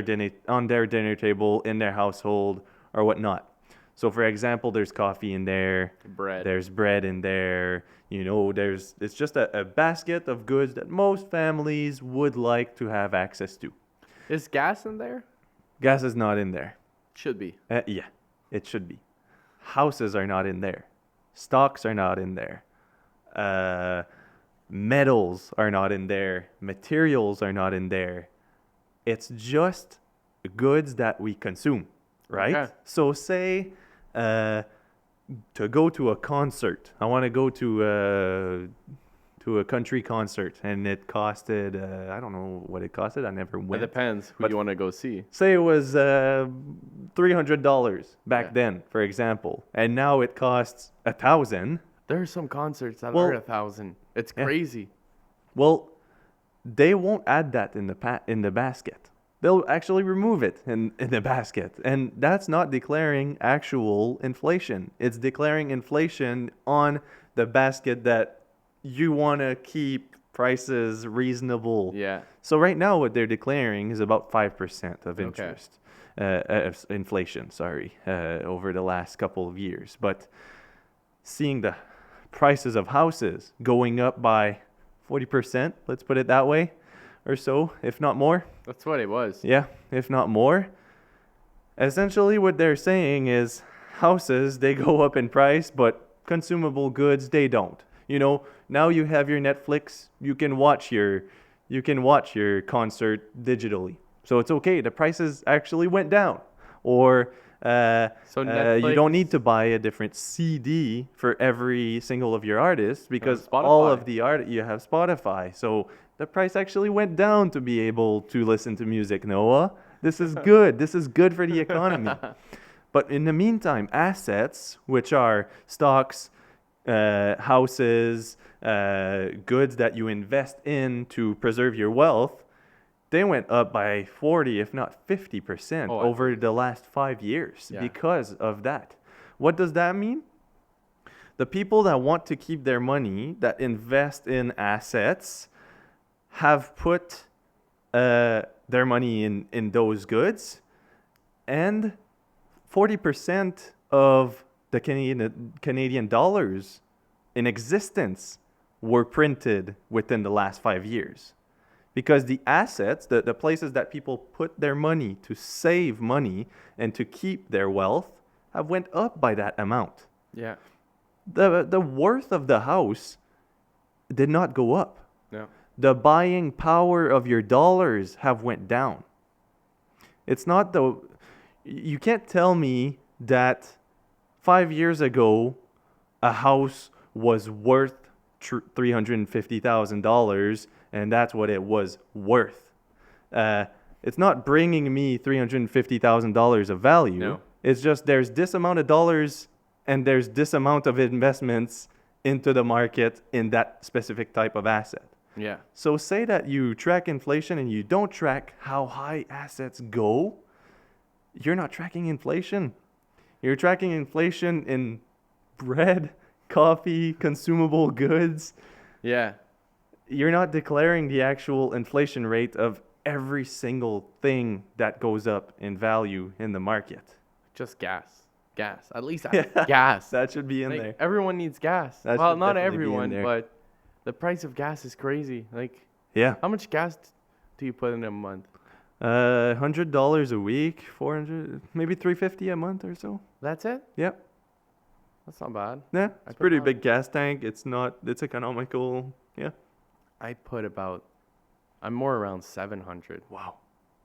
dinner table, in their household, or whatnot. So for example, there's coffee in there, Bread. there's bread in there, it's just a basket of goods that most families would like to have access to. Is gas in there? Gas is not in there. Should be. Yeah, it should be. Houses are not in there. Stocks are not in there. Metals are not in there. Materials are not in there. It's just goods that we consume, right? Okay. So say to go to a concert. I want to go to a country concert, and it costed I don't know what it costed. I never It went. depends who But you want to go see. say it was $300 back Yeah. then, for example, and now it costs 1,000. There are some concerts that Well, are 1,000. It's yeah. crazy. Well, they won't add that in the basket. They'll actually remove it in the basket. And that's not declaring actual inflation. It's declaring inflation on the basket that you want to keep prices reasonable. Yeah. So right now what they're declaring is about 5% of Okay. interest, of inflation, sorry, over the last couple of years. But seeing the prices of houses going up by 40%, let's put it that way, or so, if not more. That's what it was. Yeah, if not more. Essentially, what they're saying is houses, they go up in price, but consumable goods, they don't. You know, now you have your Netflix, you can watch your concert digitally. So it's okay. The prices actually went down. Or So you don't need Netflix- to buy a different CD for every single of your artists because Spotify. all of the art you have Spotify. So the price actually went down to be able to listen to music, Noah. This is good. This is good for the economy. But in the meantime, assets, which are stocks, houses, goods that you invest in to preserve your wealth, they went up by 40, if not 50% Oh, at over the last 5 years Yeah. because of that. What does that mean? The people that want to keep their money, that invest in assets, have put their money in those goods, and 40% of the Canadian dollars in existence were printed within the last 5 years. Because the assets, the places that people put their money to save money and to keep their wealth, have went up by that amount. Yeah. The worth of the house did not go up. No. The buying power of your dollars have went down. It's not the you can't tell me that 5 years ago a house was worth $350,000 and that's what it was worth. It's not bringing me $350,000 of value. No. It's just there's this amount of dollars and there's this amount of investments into the market in that specific type of asset. Yeah. So say that you track inflation and you don't track how high assets go, you're not tracking inflation. You're tracking inflation in bread, coffee, consumable goods. Yeah. You're not declaring the actual inflation rate of every single thing that goes up in value in the market. Just gas. Gas. At least Yeah. gas. That should be in Like, there. everyone needs gas. That Well, should not definitely be in everyone, there. but the price of gas is crazy. Like, Yeah. how much gas do you put in a month? $100 a week, 400, maybe 350 a month or so. That's it? Yep. That's not bad. Yeah, I it's put pretty about- big gas tank. It's economical. Yeah. I put about, I'm more around 700. Wow.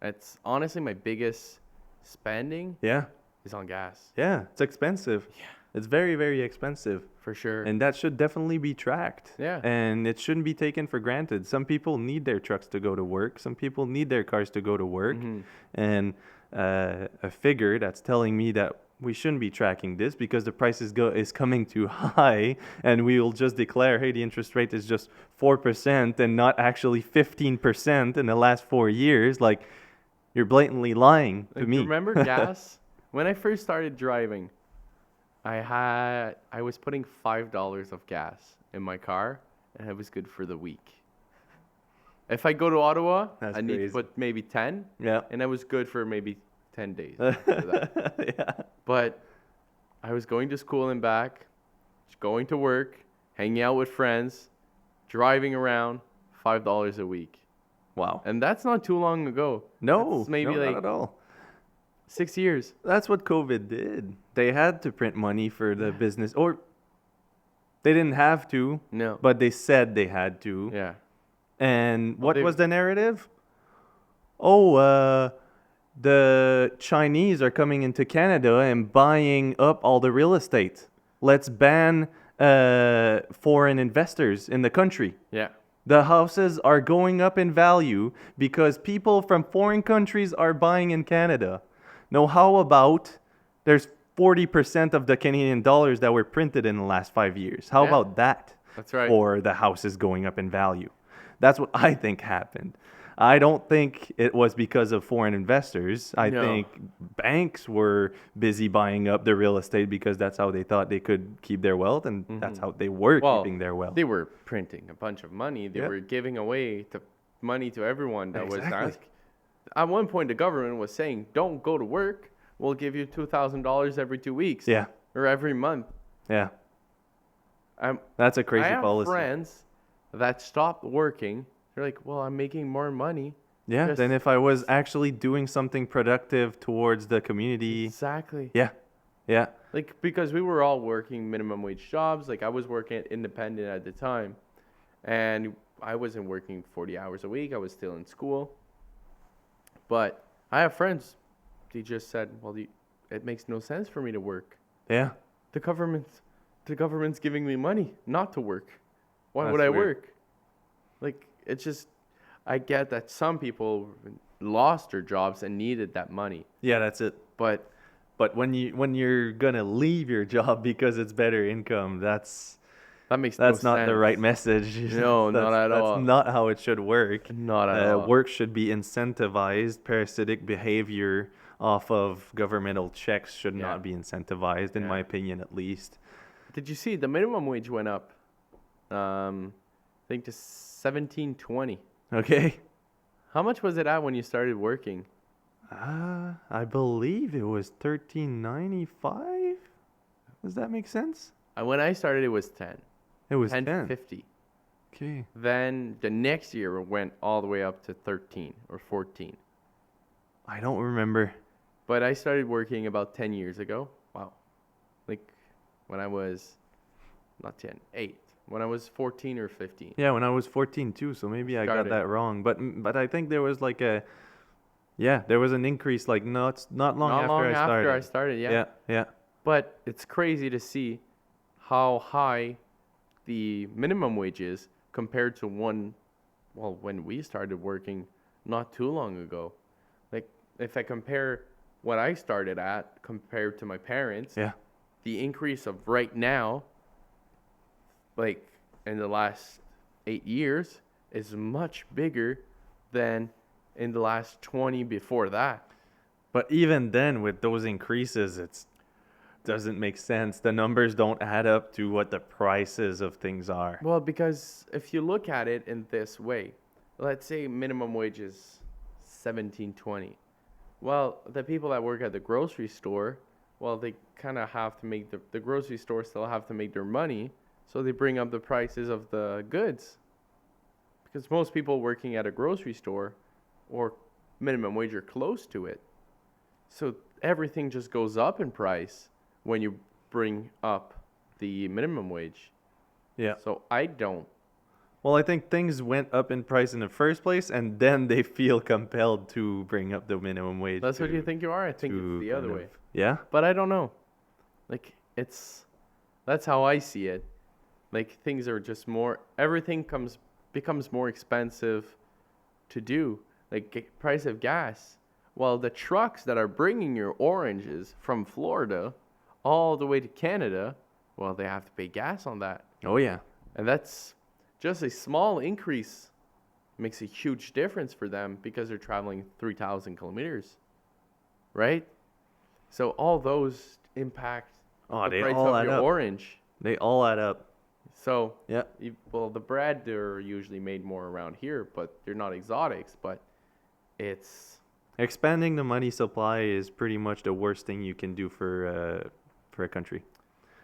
It's honestly my biggest spending Yeah. is on gas. Yeah. It's expensive. Yeah. It's very, very expensive. For sure. And that should definitely be tracked. Yeah. And it shouldn't be taken for granted. Some people need their trucks to go to work. Some people need their cars to go to work. Mhm. And a figure that's telling me that we shouldn't be tracking this because the price is coming too high, and we will just declare, hey, the interest rate is just 4% and not actually 15% in the last 4 years. Like, you're blatantly lying to Like, me. remember gas? When I first started driving, I was putting $5 of gas in my car, and it was good for the week. If I go to Ottawa, That's I need to crazy. put maybe 10, Yeah. and that was good for maybe 10 days after that. Yeah. But I was going to school and back, just going to work, hanging out with friends, driving around, $5 a week. Wow. And that's not too long ago. No, That's maybe no, like not at all. 6 years. That's what COVID did. They had to print money for the business, or They didn't have to, No. but they said they had to. Yeah. And Well, what they was the narrative? Oh, the Chinese are coming into Canada and buying up all the real estate. Let's ban foreign investors in the country. Yeah. The houses are going up in value because people from foreign countries are buying in Canada. Now, how about there's 40% of the Canadian dollars that were printed in the last 5 years? How Yeah. about that That's right. for the houses going up in value? That's what I think happened. I don't think it was because of foreign investors. I No. think banks were busy buying up the real estate because that's how they thought they could keep their wealth, and that's Hmm. how they were Well, keeping their wealth. they were printing a bunch of money. They Yep. were giving away money to everyone that was Exactly. asked. At one point, the government was saying, "Don't go to work. We'll give you $2,000 every 2 weeks Yeah, or every month." yeah. Um, That's a I crazy have policy. friends that stopped working. They're like, "Well, I'm making more money." Yeah, Just then if I was actually doing something productive towards the community. exactly. Yeah, yeah, Like because we were all working minimum wage jobs. Like I was working independent at the time, and I wasn't working 40 hours a week. I was still in school. But I have friends. They just said, "Well, it makes no sense for me to work. yeah. The government's the government's giving me money not to work. Why would That's I weird. work?" Like it's just I get that some people lost their jobs and needed that money, Yeah, that's it. but But when you're gonna leave your job because it's better income, that makes no that's not the right sense. message. No, not at That's all. not how it should work. Not at all. Work should be incentivized. Parasitic behavior off of governmental checks should Yeah. not be incentivized, in Yeah. my opinion, at least. Did you see the minimum wage went up? I think to 17.20. Okay. How much was it at when you started working? I believe it was 13.95. Does that make sense? When I started, it was 10. It was 10. 10.50. Okay. Then the next year it went all the way up to 13 or 14. I don't remember. But I started working about 10 years ago. Wow. Like when I was not 10, 8. When I was 14 or 15. Yeah, when I was 14 too, so maybe I got Started. that wrong. But I think there was like there was an increase like not long Not after long I after started. I started, yeah. Yeah, yeah. But it's crazy to see how high the minimum wage is compared to when we started working not too long ago. Like, if I compare what I started at compared to my parents, Yeah. the increase of right now, like in the last 8 years, is much bigger than in the last 20 before that. But even then with those increases, it doesn't make sense. The numbers don't add up to what the prices of things are. Well, because if you look at it in this way, let's say minimum wage is 17.20. Well, the people that work at the grocery store, well, they kind of have to make the grocery store still have to make their money, so they bring up the prices of the goods. Because most people working at a grocery store or minimum wage are close to it. So everything just goes up in price when you bring up the minimum wage. Yeah. So I don't. Well, I think things went up in price in the first place, and then they feel compelled to bring up the minimum wage. That's what to- you think you are? I think to it's the kind other of- way. Yeah. But I don't know. Like that's how I see it. Like things are just everything becomes more expensive to do. Like price of gas. Well, the trucks that are bringing your oranges from Florida all the way to Canada, well, they have to pay gas on that. Oh yeah. And that's just a small increase makes a huge difference for them because they're traveling 3,000 kilometers, right? So all those impact Oh, the they price all of add your up. orange. They all add up. So, Yeah. well, the bread, they're usually made more around here, but they're not exotics, but it's, Expanding the money supply is pretty much the worst thing you can do for a country.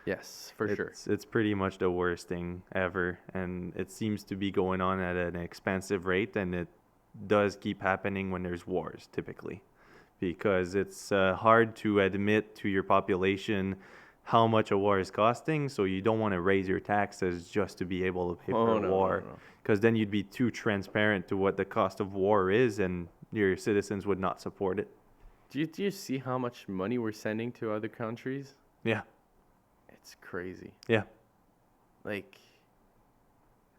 yes, for sure. It's pretty much the worst thing ever, and it seems to be going on at an expansive rate, and it does keep happening when there's wars, typically, because it's hard to admit to your population how much a war is costing, so you don't want to raise your taxes just to be able to pay for Oh a no, no, war, no. because then you'd be too transparent to what the cost of war is, and your citizens would not support it. Do you see how much money we're sending to other countries? Yeah, It's crazy. yeah, Like,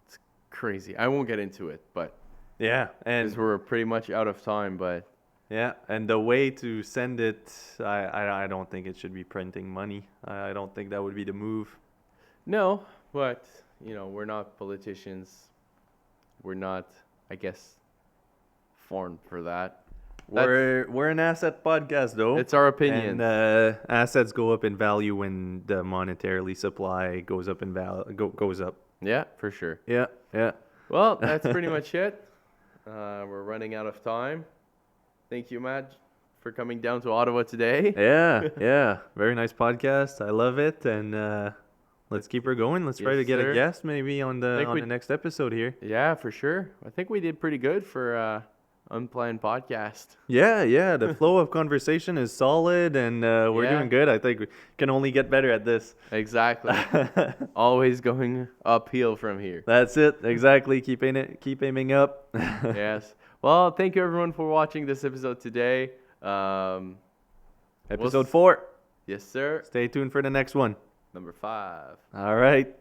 it's crazy. I won't get into it, but yeah, because and we're pretty much out of time. But yeah, and the way to send it, I don't think it should be printing money. I don't think that would be the move. no, but we're not politicians. We're not, I guess, formed for that. We're an asset podcast though, It's our and opinions. assets go up in value when the monetarily supply goes up in goes up. Yeah, for sure. Yeah, yeah. Well, that's pretty much it. We're running out of time. Thank you, Matt, for coming down to Ottawa today. Yeah, yeah. Very nice podcast. I love it, and let's keep her going. Let's try Yes, to get a sir. guest maybe on I think the next episode here. Yeah, for sure. I think we did pretty good for unplanned podcast. Yeah, yeah. The flow of conversation is solid, and we're Yeah. doing good. I think we can only get better at this. Exactly. Always going uphill from here. That's it. Exactly. Keep aiming up. Yes. Well, thank you everyone for watching this episode today. Episode 4. Yes, sir. Stay tuned for the next one. Number 5. All right.